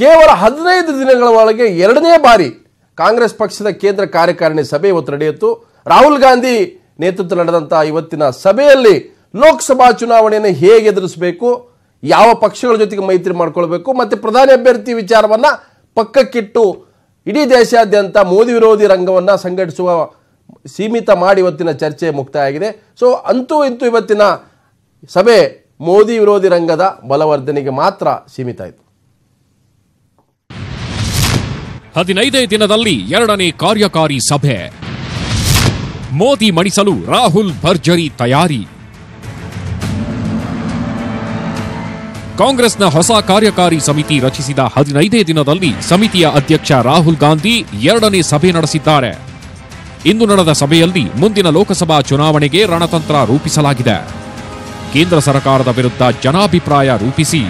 ಕೇವಲ 15 ದಿನಗಳ ಒಳಗೆ ಎರಡನೇ ಬಾರಿ ಕಾಂಗ್ರೆಸ್ ಪಕ್ಷದ ಕೇಂದ್ರ ಕಾರ್ಯಕಾರಿಣಿ ಸಭೆ ಇವತ್ತು ನಡೆಯಿತು. ರಾಹುಲ್ ಗಾಂಧಿ ನೇತೃತ್ವ ನಡೆದಂಥ ಇವತ್ತಿನ ಸಭೆಯಲ್ಲಿ ಲೋಕಸಭಾ ಚುನಾವಣೆಯನ್ನು ಹೇಗೆ ಎದುರಿಸಬೇಕು, ಯಾವ ಪಕ್ಷಗಳ ಜೊತೆಗೆ ಮೈತ್ರಿ ಮಾಡಿಕೊಳ್ಬೇಕು ಮತ್ತು ಪ್ರಧಾನಿ ಅಭ್ಯರ್ಥಿ ವಿಚಾರವನ್ನು ಪಕ್ಕಕ್ಕಿಟ್ಟು ಇಡೀ ದೇಶಾದ್ಯಂತ ಮೋದಿ ವಿರೋಧಿ ರಂಗವನ್ನು ಸಂಘಟಿಸುವ ಸೀಮಿತ ಮಾಡಿ ಇವತ್ತಿನ ಚರ್ಚೆ ಮುಕ್ತಾಯ ಆಗಿದೆ. ಸೊ ಅಂತೂ ಇಂತೂ ಇವತ್ತಿನ ಸಭೆ ಮೋದಿ ವಿರೋಧಿ ರಂಗದ ಬಲವರ್ಧನೆಗೆ ಮಾತ್ರ ಸೀಮಿತ ಆಯಿತು. 15ನೇ ದಿನದಲ್ಲಿ ಎರಡನೇ ಕಾರ್ಯಕಾರಿ ಸಭೆ. ಮೋದಿ ಮಣಿಸಲು ರಾಹುಲ್ ಭರ್ಜರಿ ತಯಾರಿ. ಕಾಂಗ್ರೆಸ್ನ ಹೊಸ ಕಾರ್ಯಕಾರಿ ಸಮಿತಿ ರಚಿಸಿದ 15ನೇ ದಿನದಲ್ಲಿ ಸಮಿತಿಯ ಅಧ್ಯಕ್ಷ ರಾಹುಲ್ ಗಾಂಧಿ ಎರಡನೇ ಸಭೆ ನಡೆಸಿದ್ದಾರೆ. ಇಂದು ನಡೆದ ಸಭೆಯಲ್ಲಿ ಮುಂದಿನ ಲೋಕಸಭಾ ಚುನಾವಣೆಗೆ ರಣತಂತ್ರ ರೂಪಿಸಲಾಗಿದೆ. ಕೇಂದ್ರ ಸರ್ಕಾರದ ವಿರುದ್ಧ ಜನಾಭಿಪ್ರಾಯ ರೂಪಿಸಿ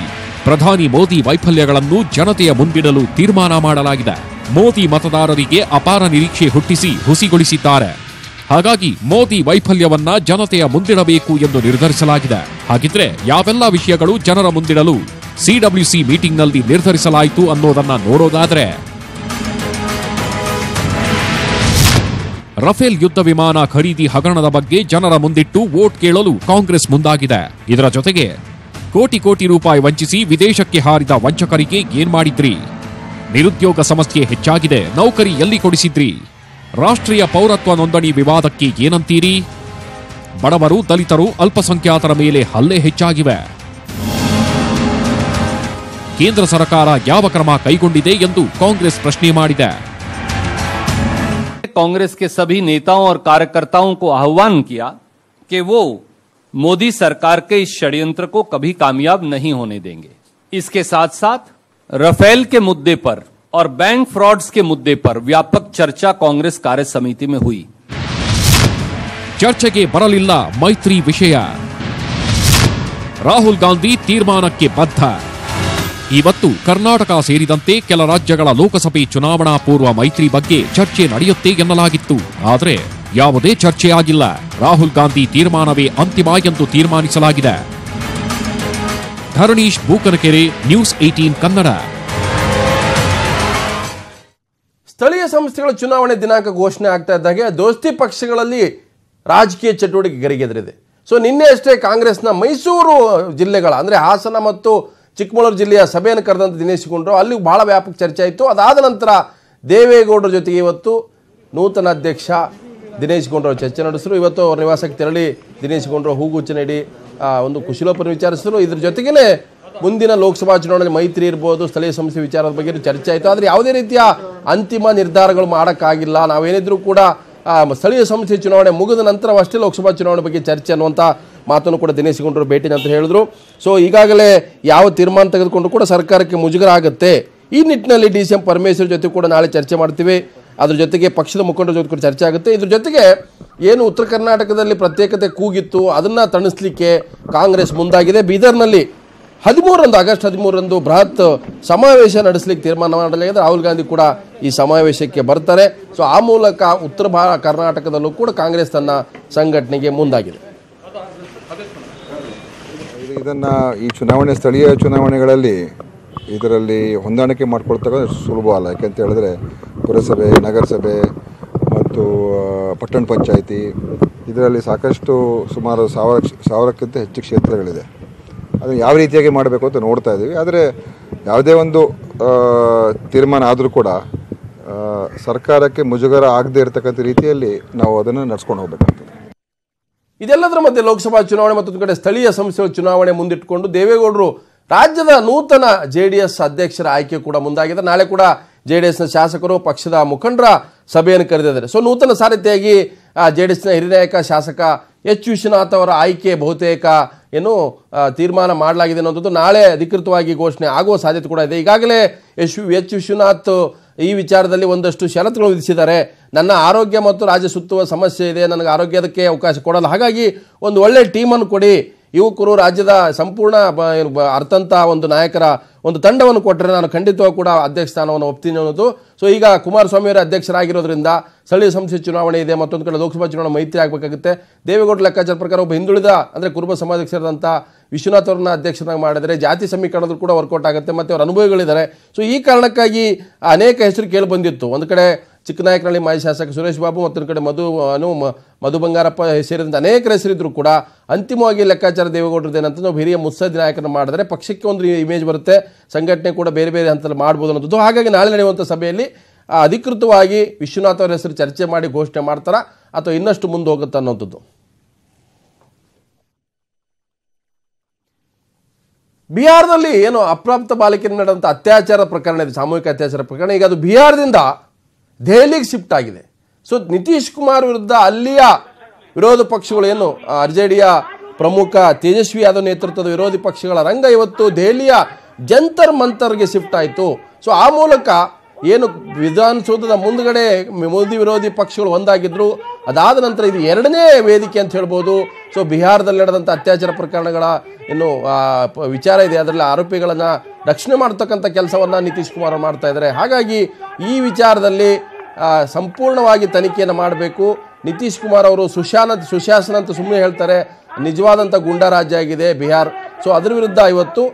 ಪ್ರಧಾನಿ ಮೋದಿ ವೈಫಲ್ಯಗಳನ್ನು ಜನತೆಯ ಮುಂದಿಡಲು ತೀರ್ಮಾನ ಮಾಡಲಾಗಿದೆ. ಮೋದಿ ಮತದಾರರಿಗೆ ಅಪಾರ ನಿರೀಕ್ಷೆ ಹುಟ್ಟಿಸಿ ಹುಸಿಗೊಳಿಸಿದ್ದಾರೆ. ಹಾಗಾಗಿ ಮೋದಿ ವೈಫಲ್ಯವನ್ನ ಜನತೆಯ ಮುಂದಿಡಬೇಕು ಎಂದು ನಿರ್ಧರಿಸಲಾಗಿದೆ. ಹಾಗಿದ್ರೆ ಯಾವೆಲ್ಲ ವಿಷಯಗಳು ಜನರ ಮುಂದಿಡಲು ಸಿಡಬ್ಲ್ಯೂಸಿ ಮೀಟಿಂಗ್ನಲ್ಲಿ ನಿರ್ಧರಿಸಲಾಯಿತು ಅನ್ನೋದನ್ನ ನೋಡೋದಾದ್ರೆ, ರಫೇಲ್ ಯುದ್ಧ ವಿಮಾನ ಖರೀದಿ ಹಗರಣದ ಬಗ್ಗೆ ಜನರ ಮುಂದಿಟ್ಟು ವೋಟ್ ಕೇಳಲು ಕಾಂಗ್ರೆಸ್ ಮುಂದಾಗಿದೆ. ಇದರ ಜೊತೆಗೆ ಕೋಟಿ ಕೋಟಿ ರೂಪಾಯಿ ವಂಚಿಸಿ ವಿದೇಶಕ್ಕೆ ಹಾರಿದ ವಂಚಕರಿಗೆ ಏನ್ ಮಾಡಿದ್ರಿ, ನಿರುದ್ಯೋಗ ಸಮಸ್ಯೆ ಹೆಚ್ಚಾಗಿದೆ, ನೌಕರಿ ಎಲ್ಲಿ ಕೊಡಿಸಿದ್ರಿ, ರಾಷ್ಟ್ರೀಯ ಪೌರತ್ವ ನೋಂದಣಿ ವಿವಾದಕ್ಕೆ ಏನಂತೀರಿ, ಬಡವರು ದಲಿತರು ಅಲ್ಪಸಂಖ್ಯಾತರ ಮೇಲೆ ಹಲ್ಲೆ ಹೆಚ್ಚಾಗಿವೆ, ಕೇಂದ್ರ ಸರ್ಕಾರ ಯಾವ ಕ್ರಮ ಕೈಗೊಂಡಿದೆ ಎಂದು ಕಾಂಗ್ರೆಸ್ ಪ್ರಶ್ನೆ ಮಾಡಿದೆ. कांग्रेस के सभी नेताओं और कार्यकर्ताओं को आह्वान किया कि वो मोदी सरकार के इस षड्यंत्र को कभी कामयाब नहीं होने देंगे. इसके साथ साथ रफेल के मुद्दे पर और बैंक फ्रॉड्स के मुद्दे पर व्यापक चर्चा कांग्रेस कार्य समिति में हुई. ಚರ್ಚೆಗೆ ಬರಲಿಲ್ಲ ಮೈತ್ರಿ ವಿಷಯ. ರಾಹುಲ್ ಗಾಂಧಿ ತೀರ್ಮಾನಕ್ಕೆ ಬದ್ಧ. ಇವತ್ತು ಕರ್ನಾಟಕ ಸೇರಿದಂತೆ ಕೆಲ ರಾಜ್ಯಗಳ ಲೋಕಸಭೆ ಚುನಾವಣಾ ಪೂರ್ವ ಮೈತ್ರಿ ಬಗ್ಗೆ ಚರ್ಚೆ ನಡೆಯುತ್ತೆ ಎನ್ನಲಾಗಿತ್ತು. ಆದರೆ ಯಾವುದೇ ಚರ್ಚೆ ಆಗಿಲ್ಲ. ರಾಹುಲ್ ಗಾಂಧಿ ತೀರ್ಮಾನವೇ ಅಂತಿಮ ಎಂದು ತೀರ್ಮಾನಿಸಲಾಗಿದೆ. ಧರಣೀಶ್ ಬೂಕನಕೆರೆ, ನ್ಯೂಸ್ 18 ಕನ್ನಡ. ಸ್ಥಳೀಯ ಸಂಸ್ಥೆಗಳ ಚುನಾವಣೆ ದಿನಾಂಕ ಘೋಷಣೆ ಆಗ್ತಾ ಇದ್ದಾಗೆ ದೋಸ್ತಿ ಪಕ್ಷಗಳಲ್ಲಿ ರಾಜಕೀಯ ಚಟುವಟಿಕೆ ಗರಿಗೆದರಿದೆ. ಸೊ ನಿನ್ನೆ ಅಷ್ಟೇ ಕಾಂಗ್ರೆಸ್ನ ಮೈಸೂರು ಜಿಲ್ಲೆಗಳ ಅಂದರೆ ಹಾಸನ ಮತ್ತು ಚಿಕ್ಕಮಗಳೂರು ಜಿಲ್ಲೆಯ ಸಭೆಯನ್ನು ಕರೆದಂತ ದಿನೇಶ್ ಗುಂಡೂರಾವ್ ಅಲ್ಲಿ ಬಹಳ ವ್ಯಾಪಕ ಚರ್ಚೆ ಆಯಿತು. ಅದಾದ ನಂತರ ದೇವೇಗೌಡರ ಜೊತೆಗೆ ಇವತ್ತು ನೂತನ ಅಧ್ಯಕ್ಷ ದಿನೇಶ್ ಗುಂಡೂರಾವ್ ಚರ್ಚೆ ನಡೆಸಿದ್ರು. ಇವತ್ತು ಅವರ ನಿವಾಸಕ್ಕೆ ತೆರಳಿ ದಿನೇಶ್ ಗುಂಡೂರಾವ್ ಹೂಗುಚ್ಚ ನೀಡಿ ಒಂದು ಕುಶಲೋಪರಿ ವಿಚಾರಿಸಿದ್ರು. ಇದ್ರ ಜೊತೆಗೇ ಮುಂದಿನ ಲೋಕಸಭಾ ಚುನಾವಣೆಯಲ್ಲಿ ಮೈತ್ರಿ ಇರ್ಬೋದು, ಸ್ಥಳೀಯ ಸಂಸ್ಥೆ ವಿಚಾರದ ಬಗ್ಗೆ ಚರ್ಚೆ ಆಯಿತು. ಆದರೆ ಯಾವುದೇ ರೀತಿಯ ಅಂತಿಮ ನಿರ್ಧಾರಗಳು ಮಾಡೋಕ್ಕಾಗಿಲ್ಲ. ನಾವೇನಿದ್ರೂ ಕೂಡ ಸ್ಥಳೀಯ ಸಂಸ್ಥೆ ಚುನಾವಣೆ ಮುಗಿದ ನಂತರವಷ್ಟೇ ಲೋಕಸಭಾ ಚುನಾವಣೆ ಬಗ್ಗೆ ಚರ್ಚೆ ಅನ್ನುವಂಥ ಮಾತನ್ನು ಕೂಡ ದಿನೇಶ್ ಗುಂಡೂರಾವ್ ಭೇಟಿ ನಂತರ ಹೇಳಿದ್ರು. ಸೊ ಈಗಾಗಲೇ ಯಾವ ತೀರ್ಮಾನ ತೆಗೆದುಕೊಂಡು ಕೂಡ ಸರ್ಕಾರಕ್ಕೆ ಮುಜುಗರ ಆಗುತ್ತೆ. ಈ ನಿಟ್ಟಿನಲ್ಲಿ DCM ಪರಮೇಶ್ವರ್ ಜೊತೆ ಕೂಡ ನಾಳೆ ಚರ್ಚೆ ಮಾಡ್ತೀವಿ. ಅದ್ರ ಜೊತೆಗೆ ಪಕ್ಷದ ಮುಖಂಡರ ಜೊತೆ ಕೂಡ ಚರ್ಚೆ ಆಗುತ್ತೆ. ಇದ್ರ ಜೊತೆಗೆ ಏನು ಉತ್ತರ ಕರ್ನಾಟಕದಲ್ಲಿ ಪ್ರತ್ಯೇಕತೆ ಕೂಗಿತ್ತು ಅದನ್ನು ತಣಿಸಲಿಕ್ಕೆ ಕಾಂಗ್ರೆಸ್ ಮುಂದಾಗಿದೆ. ಬೀದರ್ನಲ್ಲಿ ಆಗಸ್ಟ್ 13ರಂದು ಬೃಹತ್ ಸಮಾವೇಶ ನಡೆಸಲಿಕ್ಕೆ ತೀರ್ಮಾನ ಮಾಡಲಾಗಿದೆ. ರಾಹುಲ್ ಗಾಂಧಿ ಕೂಡ ಈ ಸಮಾವೇಶಕ್ಕೆ ಬರ್ತಾರೆ. ಸೊ ಆ ಮೂಲಕ ಉತ್ತರ ಕರ್ನಾಟಕದಲ್ಲೂ ಕೂಡ ಕಾಂಗ್ರೆಸ್ ತನ್ನ ಸಂಘಟನೆಗೆ ಮುಂದಾಗಿದೆ. ಇದನ್ನು ಈ ಚುನಾವಣೆ ಸ್ಥಳೀಯ ಚುನಾವಣೆಗಳಲ್ಲಿ ಇದರಲ್ಲಿ ಹೊಂದಾಣಿಕೆ ಮಾಡ್ಕೊಳ್ತಕ್ಕ ಸುಲಭ ಅಲ್ಲ. ಯಾಕೆಂತ ಹೇಳಿದ್ರೆ ಪುರಸಭೆ, ನಗರಸಭೆ ಮತ್ತು ಪಟ್ಟಣ ಪಂಚಾಯಿತಿ ಇದರಲ್ಲಿ ಸಾಕಷ್ಟು ಸುಮಾರು ಸಾವಿರಕ್ಕಿಂತ ಹೆಚ್ಚು ಕ್ಷೇತ್ರಗಳಿದೆ. ಅದನ್ನು ಯಾವ ರೀತಿಯಾಗಿ ಮಾಡಬೇಕು ಅಂತ ನೋಡ್ತಾ ಇದ್ದೀವಿ. ಆದರೆ ಯಾವುದೇ ಒಂದು ತೀರ್ಮಾನ ಆದರೂ ಕೂಡ ಸರ್ಕಾರಕ್ಕೆ ಮುಜುಗರ ಆಗದೇ ಇರತಕ್ಕಂಥ ರೀತಿಯಲ್ಲಿ ನಾವು ಅದನ್ನು ನಡ್ಸ್ಕೊಂಡು ಹೋಗ್ಬೇಕಾಗ್ತದೆ. ಇದೆಲ್ಲದರ ಮಧ್ಯೆ ಲೋಕಸಭಾ ಚುನಾವಣೆ ಮತ್ತೊಂದು ಕಡೆ ಸ್ಥಳೀಯ ಸಂಸ್ಥೆಗಳ ಚುನಾವಣೆ ಮುಂದಿಟ್ಟುಕೊಂಡು ದೇವೇಗೌಡರು ರಾಜ್ಯದ ನೂತನ JDS ಅಧ್ಯಕ್ಷರ ಆಯ್ಕೆ ಕೂಡ ಮುಂದಾಗಿದೆ. ನಾಳೆ ಕೂಡ JDSನ ಶಾಸಕರು ಪಕ್ಷದ ಮುಖಂಡರ ಸಭೆಯನ್ನು ಕರೆದಿದ್ದಾರೆ. ಸೊ ನೂತನ ಸಾರಥಿಯಾಗಿ JDSನ ಹಿರಿಯ ನಾಯಕ ಶಾಸಕ H. ವಿಶ್ವನಾಥ್ ಅವರ ಆಯ್ಕೆ ಬಹುತೇಕ ಏನು ತೀರ್ಮಾನ ಮಾಡಲಾಗಿದೆ ಅನ್ನೋದು ನಾಳೆ ಅಧಿಕೃತವಾಗಿ ಘೋಷಣೆ ಆಗುವ ಸಾಧ್ಯತೆ ಕೂಡ ಇದೆ. ಈಗಾಗಲೇ H. ವಿಶ್ವನಾಥ್ ಈ ವಿಚಾರದಲ್ಲಿ ಒಂದಷ್ಟು ಷರತ್ತುಗಳು ವಿಧಿಸಿದ್ದಾರೆ. ನನ್ನ ಆರೋಗ್ಯ ಮತ್ತು ರಾಜ್ಯ ಸುತ್ತುವ ಸಮಸ್ಯೆ ಇದೆ, ನನಗೆ ಆರೋಗ್ಯದಕ್ಕೆ ಅವಕಾಶ ಕೊಡಲ್ಲ, ಹಾಗಾಗಿ ಒಂದು ಒಳ್ಳೆ ಟೀಮನ್ನು ಕೊಡಿ, ಯುವಕರು ರಾಜ್ಯದ ಸಂಪೂರ್ಣ ಅರ್ಥಂತ ಒಂದು ನಾಯಕರ ಒಂದು ತಂಡವನ್ನು ಕೊಟ್ಟರೆ ನಾನು ಖಂಡಿತವಾಗಿ ಕೂಡ ಅಧ್ಯಕ್ಷ ಸ್ಥಾನವನ್ನು ಒಪ್ತೀನಿ ಅನ್ನೋದು. ಸೊ ಈಗ ಕುಮಾರಸ್ವಾಮಿ ಅವರ ಅಧ್ಯಕ್ಷರಾಗಿರೋದ್ರಿಂದ ಸ್ಥಳೀಯ ಸಂಸ್ಥೆ ಚುನಾವಣೆ ಇದೆ, ಮತ್ತೊಂದು ಕಡೆ ಲೋಕಸಭಾ ಚುನಾವಣೆ ಮೈತ್ರಿ ಆಗಬೇಕಾಗುತ್ತೆ. ದೇವೇಗೌಡ ಲೆಕ್ಕಾಚಾರ ಪ್ರಕಾರ ಒಬ್ಬ ಹಿಂದುಳಿದ ಅಂದರೆ ಕುರುಬ ಸಮಾಜಕ್ಕೆ ಸೇರಿದಂಥ ವಿಶ್ವನಾಥ್ ಅವ್ರನ್ನ ಅಧ್ಯಕ್ಷನಾಗಿ ಮಾಡಿದರೆ ಜಾತಿ ಸಮೀಕರಣಗಳು ಕೂಡ ವರ್ಕೌಟ್ ಆಗುತ್ತೆ, ಮತ್ತು ಅವ್ರ ಅನುಭವಿಗಳಿದ್ದಾರೆ. ಸೊ ಈ ಕಾರಣಕ್ಕಾಗಿ ಅನೇಕ ಹೆಸರು ಕೇಳಿ ಬಂದಿತ್ತು. ಒಂದು ಕಡೆ ಚಿಕ್ಕನಾಯಕನಹಳ್ಳಿ ಮಾಜಿ ಶಾಸಕ ಸುರೇಶ್ ಬಾಬು, ಮತ್ತೊಂದು ಕಡೆ ಮಧು ಬಂಗಾರಪ್ಪ ಸೇರಿದಂತೆ ಅನೇಕರ ಹೆಸರಿದ್ರು ಕೂಡ ಅಂತಿಮವಾಗಿ ಲೆಕ್ಕಾಚಾರ ದೇವೇಗೌಡರದ್ದು ಏನಂತ ನಾವು ಹಿರಿಯ ಮುತ್ಸದ್ದಿ ನಾಯಕರನ್ನ ಮಾಡಿದ್ರೆ ಪಕ್ಷಕ್ಕೆ ಒಂದು ಇಮೇಜ್ ಬರುತ್ತೆ, ಸಂಘಟನೆ ಕೂಡ ಬೇರೆ ಬೇರೆ ಹಂತದಲ್ಲಿ ಮಾಡ್ಬೋದು ಅನ್ನೋದು. ಹಾಗಾಗಿ ನಾಳೆ ನಡೆಯುವಂಥ ಸಭೆಯಲ್ಲಿ ಅಧಿಕೃತವಾಗಿ ವಿಶ್ವನಾಥ್ ಅವರ ಹೆಸರು ಚರ್ಚೆ ಮಾಡಿ ಘೋಷಣೆ ಮಾಡ್ತಾರ ಅಥವಾ ಇನ್ನಷ್ಟು ಮುಂದೆ ಹೋಗುತ್ತೆ ಅನ್ನೋಂಥದ್ದು. ಬಿಹಾರದಲ್ಲಿ ಏನು ಅಪ್ರಾಪ್ತ ಬಾಲಕಿಯರು ನಡೆದಂಥ ಅತ್ಯಾಚಾರ ಪ್ರಕರಣ ಇದೆ, ಸಾಮೂಹಿಕ ಅತ್ಯಾಚಾರ ಪ್ರಕರಣ. ಈಗ ಅದು ಬಿಹಾರದಿಂದ ದೆಹಲಿಗೆ ಶಿಫ್ಟ್ ಆಗಿದೆ. ಸೊ ನಿತೀಶ್ ಕುಮಾರ್ ವಿರುದ್ಧ ಅಲ್ಲಿಯ ವಿರೋಧ ಪಕ್ಷಗಳು ಏನು ಆರ್ಜೆಡಿಯ ಪ್ರಮುಖ ತೇಜಸ್ವಿ ಯಾದವ್ ನೇತೃತ್ವದ ವಿರೋಧಿ ಪಕ್ಷಗಳ ರಂಗ ಇವತ್ತು ದೆಹಲಿಯ ಜಂತರ್ ಮಂತರ್ಗೆ ಶಿಫ್ಟ್ ಆಯಿತು. ಸೊ ಆ ಮೂಲಕ ಏನು ವಿಧಾನಸೌಧದ ಮುಂದ್ಗಡೆ ಮೋದಿ ವಿರೋಧಿ ಪಕ್ಷಗಳು ಒಂದಾಗಿದ್ರು, ಅದಾದ ನಂತರ ಇದು ಎರಡನೇ ವೇದಿಕೆ ಅಂತ ಹೇಳ್ಬೋದು. ಸೊ ಬಿಹಾರದಲ್ಲಿ ನಡೆದಂಥ ಅತ್ಯಾಚಾರ ಪ್ರಕರಣಗಳ ಏನು ವಿಚಾರ ಇದೆ, ಅದರಲ್ಲಿ ಆರೋಪಿಗಳನ್ನು ರಕ್ಷಣೆ ಮಾಡ್ತಕ್ಕಂಥ ಕೆಲಸವನ್ನು ನಿತೀಶ್ ಕುಮಾರ್ ಮಾಡ್ತಾ ಇದ್ದಾರೆ. ಹಾಗಾಗಿ ಈ ವಿಚಾರದಲ್ಲಿ ಸಂಪೂರ್ಣವಾಗಿ ತನಿಖೆಯನ್ನು ಮಾಡಬೇಕು. ನಿತೀಶ್ ಕುಮಾರ್ ಅವರು ಸುಶಾಸನ ಅಂತ ಸುಮ್ಮನೆ ಹೇಳ್ತಾರೆ, ನಿಜವಾದಂಥ ಗುಂಡಾ ರಾಜ್ಯ ಆಗಿದೆ ಬಿಹಾರ್. ಸೊ ಅದರ ವಿರುದ್ಧ ಇವತ್ತು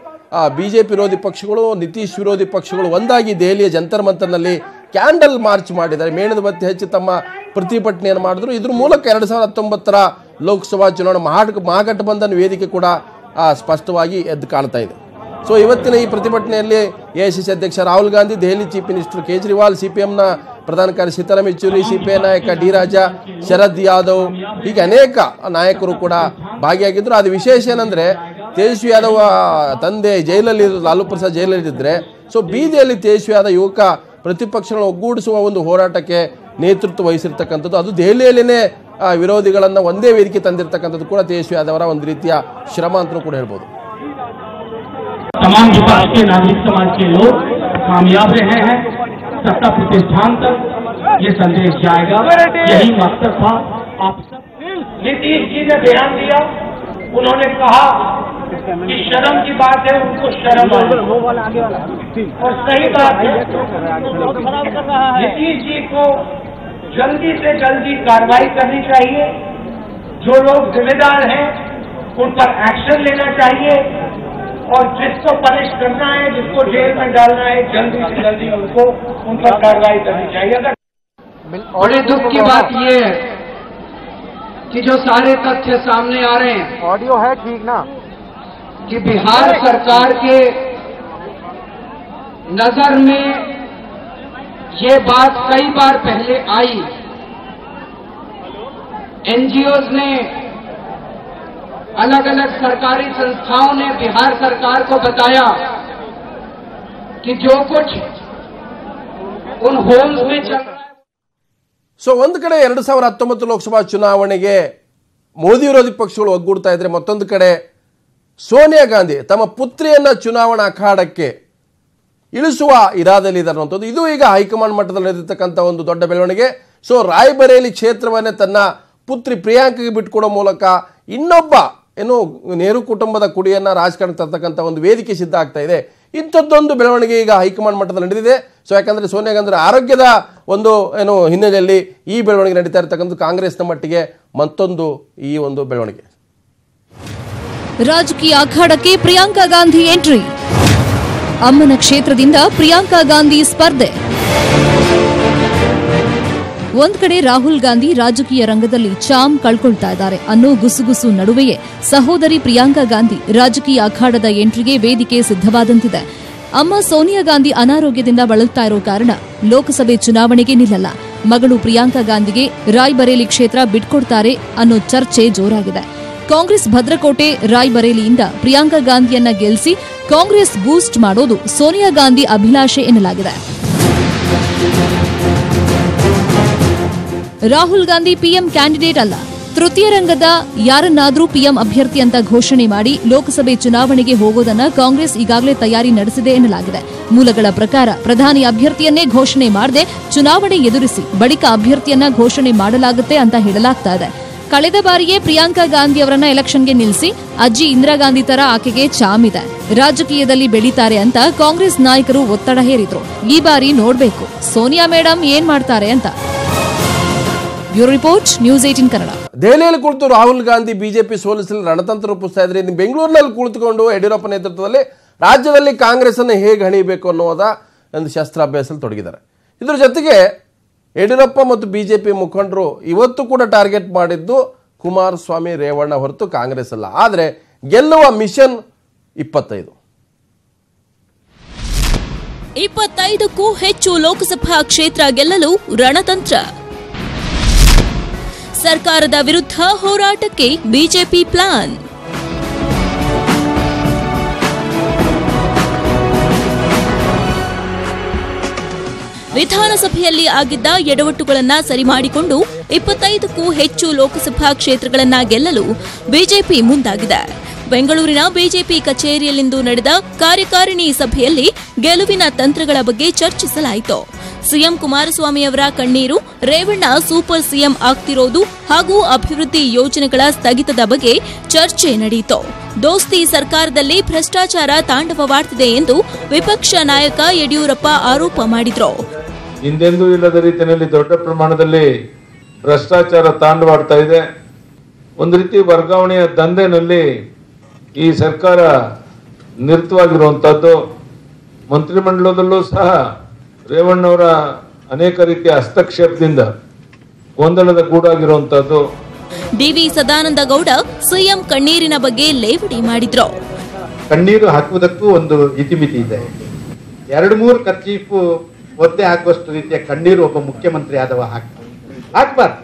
ಬಿಜೆಪಿ ವಿರೋಧಿ ಪಕ್ಷಗಳು, ನಿತೀಶ್ ವಿರೋಧಿ ಪಕ್ಷಗಳು ಒಂದಾಗಿ ದೆಹಲಿಯ ಜಂತರ್ ಮಂತರ್ನಲ್ಲಿ ಕ್ಯಾಂಡಲ್ ಮಾರ್ಚ್ ಮಾಡಿದ್ದಾರೆ, ಮೇಣದ ಬತ್ತಿ ಹಚ್ಚಿ ತಮ್ಮ ಪ್ರತಿಭಟನೆಯನ್ನು ಮಾಡಿದ್ರು. ಇದ್ರ ಮೂಲಕ 2019 ಲೋಕಸಭಾ ಚುನಾವಣೆ ಮಹಾಗಠಬಂಧನ್ ವೇದಿಕೆ ಕೂಡ ಸ್ಪಷ್ಟವಾಗಿ ಎದ್ದು ಕಾಣ್ತಾ ಇದೆ. ಸೊ ಇವತ್ತಿನ ಈ ಪ್ರತಿಭಟನೆಯಲ್ಲಿ ಎಐಸಿಸಿ ಅಧ್ಯಕ್ಷ ರಾಹುಲ್ ಗಾಂಧಿ, ದೆಹಲಿ ಚೀಫ್ ಮಿನಿಸ್ಟರ್ ಕೇಜ್ರಿವಾಲ್, ಸಿಪಿಎಂನ ಪ್ರಧಾನ ಕಾರ್ಯದರ್ಶಿ ಸೀತಾರಾಮ್ ಯೆಚೂರಿ, ಸಿಪಿಐ ನಾಯಕ ಡಿ ರಾಜಾ, ಶರದ್ ಯಾದವ್, ಹೀಗೆ ಅನೇಕ ನಾಯಕರು ಕೂಡ ಭಾಗಿಯಾಗಿದ್ದರು. ಅದು ವಿಶೇಷ ಏನಂದರೆ ತೇಜಸ್ವಿ ಯಾದವ್ ತಂದೆ ಜೈಲಲ್ಲಿ ಲಾಲು ಪ್ರಸಾದ್ ಜೈಲಲ್ಲಿದ್ದರೆ, ಸೊ ಬೀದಿಯಲ್ಲಿ ತೇಜಸ್ವಿ ಯಾದವ್ ಯುವಕ ಪ್ರತಿಪಕ್ಷಗಳನ್ನು ಒಗ್ಗೂಡಿಸುವ ಒಂದು ಹೋರಾಟಕ್ಕೆ ನೇತೃತ್ವ ವಹಿಸಿರ್ತಕ್ಕಂಥದ್ದು. ಅದು ದೆಹಲಿಯಲ್ಲಿನೇ ವಿರೋಧಿಗಳನ್ನು ಒಂದೇ ವೇದಿಕೆ ತಂದಿರತಕ್ಕಂಥದ್ದು ಕೂಡ ತೇಜಸ್ವಿ ಯಾದವ್ ಅವರ ಒಂದು ರೀತಿಯ ಶ್ರಮ ಅಂತಲೂ ಕೂಡ ಹೇಳ್ಬೋದು. तमाम विपक्ष के नागरिक समाज के लोग कामयाब रहे हैं, सत्ता प्रतिष्ठान तक ये संदेश जाएगा, यही मकसद था। आप नीतीश जी ने बयान दिया, उन्होंने कहा कि शर्म की बात है, उनको शर्म आई और सही बात है। नीतीश जी को जल्दी से जल्दी कार्रवाई करनी चाहिए, जो लोग जिम्मेदार हैं उन पर एक्शन लेना चाहिए और जिसको पनिश करना है, जिसको जेल में डालना है, जल्दी से जल्दी उनको उन पर कार्रवाई करनी चाहिए। बड़े दुख की बात ये है कि जो सारे तथ्य सामने आ रहे हैं, ऑडियो है ठीक ना, कि बिहार सरकार के नजर में ये बात कई बार पहले आई, एनजीओज ने, अलग अलग सरकारी संस्थाओं ने बिहार सरकार को बताया कि जो कुछ उन होम्स में चल रहा है. ಸೊ ಒಂದು ಕಡೆ 2019 ಲೋಕಸಭಾ ಚುನಾವಣೆಗೆ ಮೋದಿ ವಿರೋಧಿ ಪಕ್ಷಗಳು ಒಗ್ಗೂಡ್ತಾ ಇದ್ರೆ, ಮತ್ತೊಂದು ಕಡೆ ಸೋನಿಯಾ ಗಾಂಧಿ ತಮ್ಮ ಪುತ್ರಿಯನ್ನ ಚುನಾವಣಾ ಅಖಾಡಕ್ಕೆ ಇಳಿಸುವ ಇರಾದಲ್ಲಿ ಇದೆ ಅನ್ನುವಂಥದ್ದು. ಇದು ಈಗ ಹೈಕಮಾಂಡ್ ಮಟ್ಟದಲ್ಲಿ ನಡೆದಿರ್ತಕ್ಕಂಥ ಒಂದು ದೊಡ್ಡ ಬೆಳವಣಿಗೆ. ಸೊ ರಾಯ್ಬರೇಲಿ ಕ್ಷೇತ್ರವನ್ನೇ ತನ್ನ ಪುತ್ರಿ ಪ್ರಿಯಾಂಕಗೆ ಬಿಟ್ಟುಕೊಡೋ ಮೂಲಕ ಇನ್ನೊಬ್ಬ ಏನು ನೆಹರು ಕುಟುಂಬದ ಕುಡಿಯನ್ನು ರಾಜಕಾರಣ ತರ್ತಕ್ಕಂಥ ಒಂದು ವೇದಿಕೆ ಸಿದ್ಧ ಆಗ್ತಾ ಇದೆ. ಇಂಥದ್ದೊಂದು ಬೆಳವಣಿಗೆ ಈಗ ಹೈಕಮಾಂಡ್ ಮಟ್ಟದಲ್ಲಿ ನಡೆದಿದೆ. ಸೊ ಯಾಕಂದರೆ ಸೋನಿಯಾ ಗಾಂಧಿ ಆರೋಗ್ಯದ ಒಂದು ಏನು ಹಿನ್ನೆಲೆಯಲ್ಲಿ ಈ ಬೆಳವಣಿಗೆ ನಡೀತಾ ಇರತಕ್ಕಂಥ ಕಾಂಗ್ರೆಸ್ನ ಮಟ್ಟಿಗೆ ಮತ್ತೊಂದು ಈ ಒಂದು ಬೆಳವಣಿಗೆ. ರಾಜಕೀಯ ಅಖಾಡಕ್ಕೆ ಪ್ರಿಯಾಂಕಾ ಗಾಂಧಿ ಎಂಟ್ರಿ. ಅಮ್ಮನ ಕ್ಷೇತ್ರದಿಂದ ಪ್ರಿಯಾಂಕಾ ಗಾಂಧಿ ಸ್ಪರ್ಧೆ. ಒಂದ್ ಕಡೆ ರಾಹುಲ್ ಗಾಂಧಿ ರಾಜಕೀಯ ರಂಗದಲ್ಲಿ ಚಾಮ್ ಕಳ್ಕೊಳ್ತಾ ಇದ್ದಾರೆ ಅನ್ನೋ ಗುಸುಗುಸು ನಡುವೆಯೇ ಸಹೋದರಿ ಪ್ರಿಯಾಂಕಾ ಗಾಂಧಿ ರಾಜಕೀಯ ಅಖಾಡದ ಎಂಟ್ರಿಗೆ ವೇದಿಕೆ ಸಿದ್ಧವಾದಂತಿದೆ. ಅಮ್ಮ ಸೋನಿಯಾ ಗಾಂಧಿ ಅನಾರೋಗ್ಯದಿಂದ ಬಳಲ್ತಾ ಇರೋ ಕಾರಣ ಲೋಕಸಭೆ ಚುನಾವಣೆಗೆ ನಿಲ್ಲಲ್ಲ. ಮಗಳು ಪ್ರಿಯಾಂಕಾ ಗಾಂಧಿಗೆ ರಾಯ್ಬರೇಲಿ ಕ್ಷೇತ್ರ ಬಿಟ್ಕೊಡ್ತಾರೆ ಅನ್ನೋ ಚರ್ಚೆ ಜೋರಾಗಿದೆ. ಕಾಂಗ್ರೆಸ್ ಭದ್ರಕೋಟೆ ರಾಯ್ಬರೇಲಿಯಿಂದ ಪ್ರಿಯಾಂಕಾ ಗಾಂಧಿಯನ್ನ ಗೆಲ್ಲಿಸಿ ಕಾಂಗ್ರೆಸ್ ಬೂಸ್ಟ್ ಮಾಡೋದು ಸೋನಿಯಾ ಗಾಂಧಿ ಅಭಿಲಾಷೆ ಎನ್ನಲಾಗಿದೆ. ರಾಹುಲ್ ಗಾಂಧಿ ಪಿಎಂ ಕ್ಯಾಂಡಿಡೇಟ್ ಅಲ್ಲ, ತೃತೀಯ ರಂಗದ ಯಾರನ್ನಾದರೂ ಪಿಎಂ ಅಭ್ಯರ್ಥಿ ಅಂತ ಘೋಷಣೆ ಮಾಡಿ ಲೋಕಸಭೆ ಚುನಾವಣೆಗೆ ಹೋಗೋದನ್ನ ಕಾಂಗ್ರೆಸ್ ಈಗಾಗಲೇ ತಯಾರಿ ನಡೆಸಿದೆ ಎನ್ನಲಾಗಿದೆ. ಮೂಲಗಳ ಪ್ರಕಾರ ಪ್ರಧಾನಿ ಅಭ್ಯರ್ಥಿಯನ್ನೇ ಘೋಷಣೆ ಮಾಡದೆ ಚುನಾವಣೆ ಎದುರಿಸಿ ಬಳಿಕ ಅಭ್ಯರ್ಥಿಯನ್ನ ಘೋಷಣೆ ಮಾಡಲಾಗುತ್ತೆ ಅಂತ ಹೇಳಲಾಗ್ತಾ ಇದೆ. ಕಳೆದ ಬಾರಿಯೇ ಪ್ರಿಯಾಂಕಾ ಗಾಂಧಿ ಅವರನ್ನ ಎಲೆಕ್ಷನ್ಗೆ ನಿಲ್ಲಿಸಿ ಅಜ್ಜಿ ಇಂದಿರಾ ಗಾಂಧಿ ತರ ಆಕೆಗೆ ಚಾಮಿದೆ. ರಾಜಕೀಯದಲ್ಲಿ ಬೆಳೀತಾರೆ ಅಂತ ಕಾಂಗ್ರೆಸ್ ನಾಯಕರು ಒತ್ತಡ ಹೇರಿದ್ರು. ಈ ಬಾರಿ ನೋಡ್ಬೇಕು ಸೋನಿಯಾ ಮೇಡಂ ಏನ್ ಮಾಡ್ತಾರೆ ಅಂತ. Bureau report, news 18 Kannada. ದೆಹಲಿಯಲ್ಲಿ ಕುಳಿತು ರಾಹುಲ್ ಗಾಂಧಿ ಬಿಜೆಪಿ ಸೋಲಿಸಲು ರಣತಂತ್ರ ರೂಪಿಸ್ತಾ ಇದ್ರೆ, ಇನ್ನು ಬೆಂಗಳೂರಿನಲ್ಲಿ ಕುಳಿತುಕೊಂಡು ಯಡಿಯೂರಪ್ಪ ನೇತೃತ್ವದಲ್ಲಿ ರಾಜ್ಯದಲ್ಲಿ ಕಾಂಗ್ರೆಸ್ ಅನ್ನು ಹೇಗೆ ಹಣಿಯಬೇಕು ಅನ್ನೋದ ಒಂದು ಶಸ್ತ್ರಾಭ್ಯಾಸದಲ್ಲಿ ತೊಡಗಿದ್ದಾರೆ. ಇದ್ರ ಜೊತೆಗೆ ಯಡಿಯೂರಪ್ಪ ಮತ್ತು ಬಿಜೆಪಿ ಮುಖಂಡರು ಇವತ್ತು ಕೂಡ ಟಾರ್ಗೆಟ್ ಮಾಡಿದ್ದು ಕುಮಾರಸ್ವಾಮಿ, ರೇವಣ್ಣ ಹೊರತು ಕಾಂಗ್ರೆಸ್ ಅಲ್ಲ. ಆದರೆ ಗೆಲ್ಲುವ ಮಿಷನ್ 25ಕ್ಕೂ ಹೆಚ್ಚು ಲೋಕಸಭಾ ಕ್ಷೇತ್ರ ಗೆಲ್ಲಲು ರಣತಂತ್ರ. ಸರ್ಕಾರದ ವಿರುದ್ಧ ಹೋರಾಟಕ್ಕೆ ಬಿಜೆಪಿ ಪ್ಲಾನ್. ವಿಧಾನಸಭೆಯಲ್ಲಿ ಆಗಿದ್ದ ಎಡವಟ್ಟುಗಳನ್ನು ಸರಿ ಮಾಡಿಕೊಂಡು 25ಕ್ಕೂ ಹೆಚ್ಚು ಲೋಕಸಭಾ ಕ್ಷೇತ್ರಗಳನ್ನು ಗೆಲ್ಲಲು ಬಿಜೆಪಿ ಮುಂದಾಗಿದೆ. ಬೆಂಗಳೂರಿನ ಬಿಜೆಪಿ ಕಚೇರಿಯಲ್ಲಿಂದು ನಡೆದ ಕಾರ್ಯಕಾರಿಣಿ ಸಭೆಯಲ್ಲಿ ಗೆಲುವಿನ ತಂತ್ರಗಳ ಬಗ್ಗೆ ಚರ್ಚಿಸಲಾಯಿತು. ಸಿಎಂ ಕುಮಾರಸ್ವಾಮಿ ಅವರ ಕಣ್ಣೀರು, ರೇವಣ್ಣ ಸೂಪರ್ ಸಿಎಂ ಆಗ್ತಿರೋದು ಹಾಗೂ ಅಭಿವೃದ್ಧಿ ಯೋಜನೆಗಳ ಸ್ಥಗಿತದ ಬಗ್ಗೆ ಚರ್ಚೆ ನಡೆಯಿತು. ದೋಸ್ತಿ ಸರ್ಕಾರದಲ್ಲಿ ಭ್ರಷ್ಟಾಚಾರ ತಾಂಡವವಾಡ್ತಿದೆ ಎಂದು ವಿಪಕ್ಷ ನಾಯಕ ಯಡಿಯೂರಪ್ಪ ಆರೋಪ ಮಾಡಿದ್ರು. ಹಿಂದೆಂದೂ ಇಲ್ಲದ ರೀತಿಯಲ್ಲಿ ದೊಡ್ಡ ಪ್ರಮಾಣದಲ್ಲಿ ಭ್ರಷ್ಟಾಚಾರ ತಾಂಡವಾಡ್ತಾ ಇದೆ. ಒಂದು ರೀತಿ ವರ್ಗಾವಣೆಯ ದಂಧೆನಲ್ಲಿ ಈ ಸರ್ಕಾರ ನಿರತವಾಗಿರುವಂತಹದ್ದು. ಮಂತ್ರಿಮಂಡಲದಲ್ಲೂ ಸಹ ರೇವಣ್ಣವರ ಅನೇಕ ರೀತಿಯ ಹಸ್ತಕ್ಷೇಪದಿಂದ ಗೊಂದಲದ ಗೂಡಾಗಿರುವಂತಹದ್ದು. ಡಿವಿ ಸದಾನಂದ ಗೌಡ ಸಿಎಂ ಕಣ್ಣೀರಿನ ಬಗ್ಗೆ ಲೇವಡಿ ಮಾಡಿದ್ರು. ಕಣ್ಣೀರು ಹಾಕುವುದಕ್ಕೂ ಒಂದು ಇತಿಮಿತಿ ಇದೆ. 2-3 ಕರ್ಚೀಫು ಒದ್ದೆ ಹಾಕುವಷ್ಟು ರೀತಿಯ ಕಣ್ಣೀರು ಒಬ್ಬ ಮುಖ್ಯಮಂತ್ರಿ ಆದವ ಹಾಕ್ಬಾರ್ದು.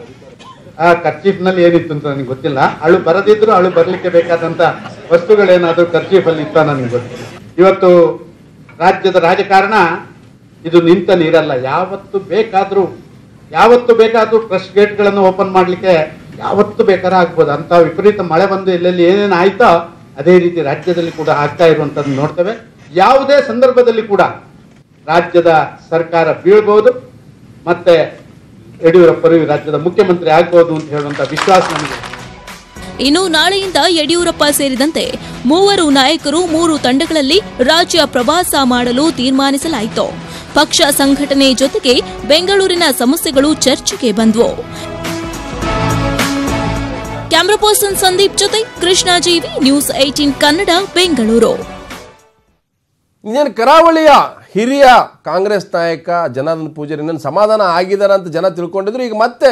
ಆ ಕರ್ಚೀಫ್ನಲ್ಲಿ ಏನಿತ್ತು ಅಂತ ನನಗೆ ಗೊತ್ತಿಲ್ಲ. ಅಳು ಬರದಿದ್ರು ಅಳು ಬರಲಿಕ್ಕೆ ಬೇಕಾದಂತ ವಸ್ತುಗಳೇನಾದ್ರೂ ಕರ್ಚೀಫಲ್ಲಿ ಇತ್ತ ನನಗೆ ಗೊತ್ತಿಲ್ಲ. ಇವತ್ತು ರಾಜ್ಯದ ರಾಜಕಾರಣ ಇದು ನಿಂತ ನೀರಲ್ಲ. ಯಾವತ್ತು ಬೇಕಾದ್ರೂ ಪ್ರೆಸ್ ಗೇಟ್ಗಳನ್ನು ಓಪನ್ ಮಾಡಲಿಕ್ಕೆ ಯಾವತ್ತು ಬೇಕಾದ್ರೂ ಆಗ್ಬೋದು. ಅಂತ ವಿಪರೀತ ಮಳೆ ಬಂದು ಎಲ್ಲೆಲ್ಲಿ ಏನೇನು ಆಯ್ತೋ ಅದೇ ರೀತಿ ರಾಜ್ಯದಲ್ಲಿ ಕೂಡ ಆಗ್ತಾ ಇರುವಂತದ್ದು ನೋಡ್ತೇವೆ. ಯಾವುದೇ ಸಂದರ್ಭದಲ್ಲಿ ಕೂಡ ರಾಜ್ಯದ ಸರ್ಕಾರ ಬೀಳ್ಬಹುದು, ಮತ್ತೆ ಯಡಿಯೂರಪ್ಪರು ರಾಜ್ಯದ ಮುಖ್ಯಮಂತ್ರಿ ಆಗ್ಬಹುದು ಅಂತ ಹೇಳುವಂತ ವಿಶ್ವಾಸ ನಮಗೆ. ಇನ್ನು ನಾಳೆಯಿಂದ ಯಡಿಯೂರಪ್ಪ ಸೇರಿದಂತೆ 3 ನಾಯಕರು 3 ತಂಡಗಳಲ್ಲಿ ರಾಜ್ಯ ಪ್ರವಾಸ ಮಾಡಲು ತೀರ್ಮಾನಿಸಲಾಯಿತು. ಪಕ್ಷ ಸಂಘಟನೆ ಜೊತೆಗೆ ಬೆಂಗಳೂರಿನ ಸಮಸ್ಯೆಗಳು ಚರ್ಚೆಗೆ ಬಂದವು. ಕ್ಯಾಮರಾ ಪರ್ಸನ್ ಸಂದೀಪ್ ಜೊತೆ ಕೃಷ್ಣ ಜೀವಿ, ನ್ಯೂಸ್ 18 ಕನ್ನಡ, ಬೆಂಗಳೂರು. ಇನ್ನೇನು ಕರಾವಳಿಯ ಹಿರಿಯ ಕಾಂಗ್ರೆಸ್ ನಾಯಕ ಜನಾರ್ದನ್ ಪೂಜಾರಿ ಇನ್ನೊಂದು ಸಮಾಧಾನ ಆಗಿದ್ದಾರೆ ಅಂತ ಜನ ತಿಳ್ಕೊಂಡಿದ್ರು. ಈಗ ಮತ್ತೆ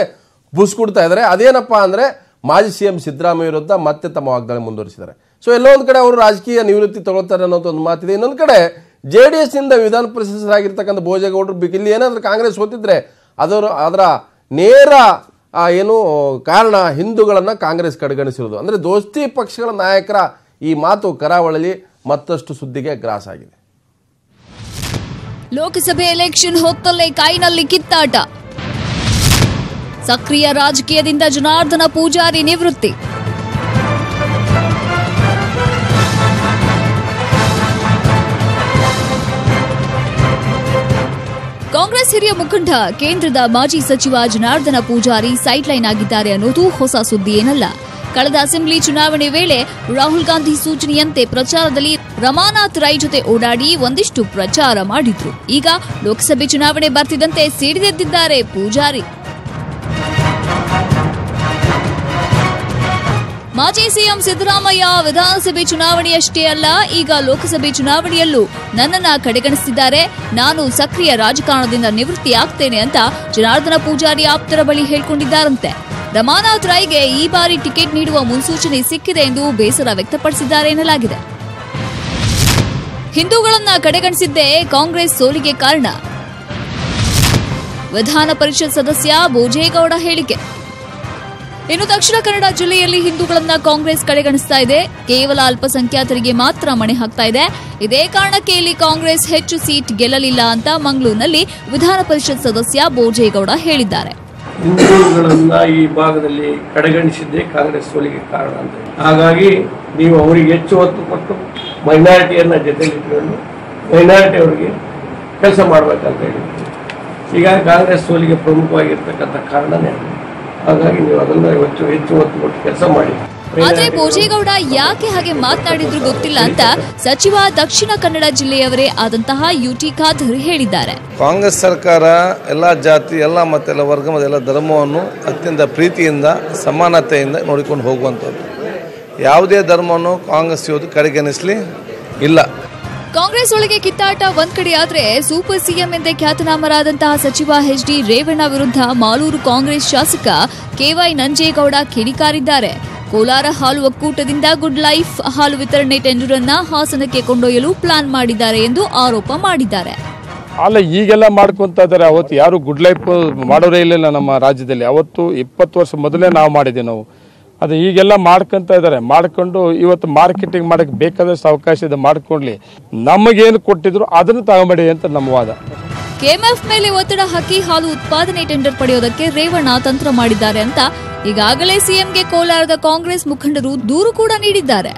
ಬುಸ್ಕೊಡ್ತಾ ಇದ್ದಾರೆ. ಅದೇನಪ್ಪ ಅಂದರೆ ಮಾಜಿ ಸಿಎಂ ಸಿದ್ದರಾಮಯ್ಯ ವಿರುದ್ಧ ಮತ್ತೆ ತಮ್ಮ ವಾಗ್ದಾಳಿ ಮುಂದುವರಿಸಿದ್ದಾರೆ. ಸೊ ಎಲ್ಲೋ ಒಂದು ಕಡೆ ಅವರು ರಾಜಕೀಯ ನಿವೃತ್ತಿ ತಗೊಳ್ತಾರೆ ಅನ್ನೋದು ಒಂದು ಮಾತಿದೆ. ಇನ್ನೊಂದು ಕಡೆ JDS ನಿಂದ ವಿಧಾನ ಪರಿಷತ್ರಾಗಿರ್ತಕ್ಕಂಥ ಭೋಜೇಗೌಡರು ಇಲ್ಲಿ ಏನಾದರೂ ಕಾಂಗ್ರೆಸ್ ಸೋತಿದ್ರೆ ಅದರ ನೇರ ಏನು ಕಾರಣ ಹಿಂದೂಗಳನ್ನು ಕಾಂಗ್ರೆಸ್ ಕಡೆಗಣಿಸಿರೋದು. ಅಂದರೆ ದೋಸ್ತಿ ಪಕ್ಷಗಳ ನಾಯಕರ ಈ ಮಾತು ಕರಾವಳಿಯಲ್ಲಿ ಮತ್ತಷ್ಟು ಸುದ್ದಿಗೆ ಗ್ರಾಸ ಆಗಿದೆ. ಲೋಕಸಭೆ ಎಲೆಕ್ಷನ್ ಹೊತ್ತಲ್ಲೇ ಕೈನಲ್ಲಿ ಕಿತ್ತಾಟ. ಸಕ್ರಿಯ ರಾಜಕೀಯದಿಂದ ಜನಾರ್ದನ ಪೂಜಾರಿ ನಿವೃತ್ತಿ. ಕಾಂಗ್ರೆಸ್ ಹಿರಿಯ ಮುಖಂಡ ಕೇಂದ್ರದ ಮಾಜಿ ಸಚಿವ ಜನಾರ್ದನ ಪೂಜಾರಿ ಸೈಡ್ಲೈನ್ ಆಗಿದ್ದಾರೆ ಅನ್ನೋದು ಹೊಸ ಸುದ್ದಿ ಏನಲ್ಲ. ಕಳೆದ ಅಸೆಂಬ್ಲಿ ಚುನಾವಣೆ ವೇಳೆ ರಾಹುಲ್ ಗಾಂಧಿ ಸೂಚನೆಯಂತೆ ಪ್ರಚಾರದಲ್ಲಿ ರಮಾನಾಥ್ ರೈ ಜೊತೆ ಓಡಾಡಿ ಒಂದಿಷ್ಟು ಪ್ರಚಾರ ಮಾಡಿದ್ರು. ಈಗ ಲೋಕಸಭೆ ಚುನಾವಣೆ ಬರ್ತಿದ್ದಂತೆ ಸಿಡಿದೆದ್ದಿದ್ದಾರೆ ಪೂಜಾರಿ. ಮಾಜಿ ಸಿಎಂ ಸಿದ್ದರಾಮಯ್ಯ ವಿಧಾನಸಭೆ ಚುನಾವಣೆಯಷ್ಟೇ ಅಲ್ಲ, ಈಗ ಲೋಕಸಭೆ ಚುನಾವಣೆಯಲ್ಲೂ ನನ್ನನ್ನ ಕಡೆಗಣಿಸಿದ್ದಾರೆ, ನಾನು ಸಕ್ರಿಯ ರಾಜಕಾರಣದಿಂದ ನಿವೃತ್ತಿಯಾಗ್ತೇನೆ ಅಂತ ಜನಾರ್ದನ ಪೂಜಾರಿ ಆಪ್ತರ ಬಳಿ ಹೇಳಿಕೊಂಡಿದ್ದಾರಂತೆ. ರಮಾನಾಥ್ ರೈಗೆ ಈ ಬಾರಿ ಟಿಕೆಟ್ ನೀಡುವ ಮುನ್ಸೂಚನೆ ಸಿಕ್ಕಿದೆ ಎಂದು ಬೇಸರ ವ್ಯಕ್ತಪಡಿಸಿದ್ದಾರೆ ಎನ್ನಲಾಗಿದೆ. ಹಿಂದೂಗಳನ್ನ ಕಡೆಗಣಿಸಿದ್ದೇ ಕಾಂಗ್ರೆಸ್ ಸೋಲಿಗೆ ಕಾರಣ. ವಿಧಾನ ಪರಿಷತ್ ಸದಸ್ಯ ಭೋಜೇಗೌಡ ಹೇಳಿಕೆ. ಇನ್ನು ದಕ್ಷಿಣ ಕನ್ನಡ ಜಿಲ್ಲೆಯಲ್ಲಿ ಹಿಂದೂಗಳನ್ನ ಕಾಂಗ್ರೆಸ್ ಕಡೆಗಣಿಸ್ತಾ ಇದೆ, ಕೇವಲ ಅಲ್ಪಸಂಖ್ಯಾತರಿಗೆ ಮಾತ್ರ ಮಣೆ ಹಾಕ್ತಾ ಇದೆ. ಇದೇ ಕಾರಣಕ್ಕೆ ಇಲ್ಲಿ ಕಾಂಗ್ರೆಸ್ ಹೆಚ್ಚು ಸೀಟ್ ಗೆಲ್ಲಲಿಲ್ಲ ಅಂತ ಮಂಗಳೂರಿನಲ್ಲಿ ವಿಧಾನ ಪರಿಷತ್ ಸದಸ್ಯ ಭೋಜೇಗೌಡ ಹೇಳಿದ್ದಾರೆ. ಹಿಂದೂಗಳನ್ನ ಈ ಭಾಗದಲ್ಲಿ ಕಡೆಗಣಿಸಿದ್ದೇ ಕಾಂಗ್ರೆಸ್ ಸೋಲಿಗೆ ಕಾರಣ ಅಂತ. ಹಾಗಾಗಿ ನೀವು ಅವರಿಗೆ ಹೆಚ್ಚು ಒತ್ತು ಕೊಟ್ಟು ಮೈನಾರಿಟಿಯನ್ನ ಜೊತೆಲಿಟ್ಟುಕೊಂಡು ಮೈನಾರಿಟಿ ಅವರಿಗೆ ಕೆಲಸ ಮಾಡಬೇಕಂತ ಹೇಳಿದ್ವಿ. ಈಗ ಕಾಂಗ್ರೆಸ್ ಸೋಲಿಗೆ ಪ್ರಮುಖವಾಗಿರ್ತಕ್ಕಂಥ ಕಾರಣನೇ. ಹಾಗಾಗಿ ನೀವು ಅದನ್ನು ಹೆಚ್ಚು ಒತ್ತು ಕೊಟ್ಟು ಕೆಲಸ ಮಾಡಿ. ಆದ್ರೆ ಭೋಜೇಗೌಡ ಯಾಕೆ ಹಾಗೆ ಮಾತನಾಡಿದ್ರು ಗೊತ್ತಿಲ್ಲ ಅಂತ ಸಚಿವ ದಕ್ಷಿಣ ಕನ್ನಡ ಜಿಲ್ಲೆಯವರೇ ಆದಂತಹ ಯುಟಿ ಖಾದರ್ ಹೇಳಿದ್ದಾರೆ. ಕಾಂಗ್ರೆಸ್ ಸರ್ಕಾರ ಎಲ್ಲ ಜಾತಿ, ಎಲ್ಲ ಮತ, ಎಲ್ಲ ವರ್ಗ ಮತ್ತು ಎಲ್ಲ ಧರ್ಮವನ್ನು ಅತ್ಯಂತ ಪ್ರೀತಿಯಿಂದ ಸಮಾನತೆಯಿಂದ ನೋಡಿಕೊಂಡು ಹೋಗುವಂಥದ್ದು. ಯಾವುದೇ ಧರ್ಮವನ್ನು ಕಾಂಗ್ರೆಸ್ ಇವತ್ತು ಕಡೆಗಣಿಸಲಿ ಇಲ್ಲ. ಕಾಂಗ್ರೆಸ್ ಒಳಗೆ ಕಿತ್ತಾಟ ಒಂದ್ ಕಡೆ ಆದ್ರೆ ಸೂಪರ್ ಸಿಎಂ ಎಂದೇ ಖ್ಯಾತನಾಮರಾದಂತಹ ಸಚಿವ ಎಚ್ ಡಿ ರೇವಣ್ಣ ವಿರುದ್ಧ ಮಾಲೂರು ಕಾಂಗ್ರೆಸ್ ಶಾಸಕ ಕೆವೈ ನಂಜೇಗೌಡ ಕಿಡಿಕಾರಿದ್ದಾರೆ. ಕೋಲಾರ ಹಾಲು ಒಕ್ಕೂಟದಿಂದ ಗುಡ್ ಲೈಫ್ ಹಾಲು ವಿತರಣೆ ಟೆಂಡರ್ ಅನ್ನ ಹಾಸನಕ್ಕೆ ಕೊಂಡೊಯ್ಯಲು ಪ್ಲಾನ್ ಮಾಡಿದ್ದಾರೆ ಎಂದು ಆರೋಪ ಮಾಡಿದ್ದಾರೆ. ಅಲ್ಲ, ಈಗೆಲ್ಲ ಮಾಡ್ಕೊಂತ ಇದ್ದಾರೆ. ಅವತ್ತು ಯಾರು ಗುಡ್ ಲೈಫ್ ಮಾಡೋರೇ ಇಲ್ಲ ನಮ್ಮ ರಾಜ್ಯದಲ್ಲಿ. ಅವತ್ತು 20 ವರ್ಷ ಮೊದಲೇ ನಾವು ಮಾಡಿದ್ವಿ. ನಾವು ಅದು ಈಗೆಲ್ಲ ಮಾಡ್ಕೊಂತ ಇದ್ದಾರೆ. ಮಾಡ್ಕೊಂಡು ಇವತ್ತು ಮಾರ್ಕೆಟಿಂಗ್ ಮಾಡಕ್ಕೆ ಬೇಕಾದಷ್ಟು ಅವಕಾಶ ಇದೆ, ಮಾಡ್ಕೊಳ್ಳಿ. ನಮಗೇನು ಕೊಟ್ಟಿದ್ರು ಅದನ್ನು ತಗೊಂಬೇಡಿ ಅಂತ ನಮ್ಮ ವಾದ. ಕೆಎಂಎಫ್ ಮೇಲೆ ಒತ್ತಡ ಹಾಕಿ ಹಾಲು ಉತ್ಪಾದನೆ ಟೆಂಡರ್ ಪಡೆಯೋದಕ್ಕೆ ರೇವಣ್ಣ ತಂತ್ರ ಮಾಡಿದ್ದಾರೆ ಅಂತ ಈಗಾಗಲೇ ಸಿಎಂಗೆ ಕೋಲಾರದ ಕಾಂಗ್ರೆಸ್ ಮುಖಂಡರು ದೂರು ಕೂಡ ನೀಡಿದ್ದಾರೆ.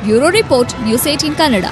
Bureau report, news 18 Kannada.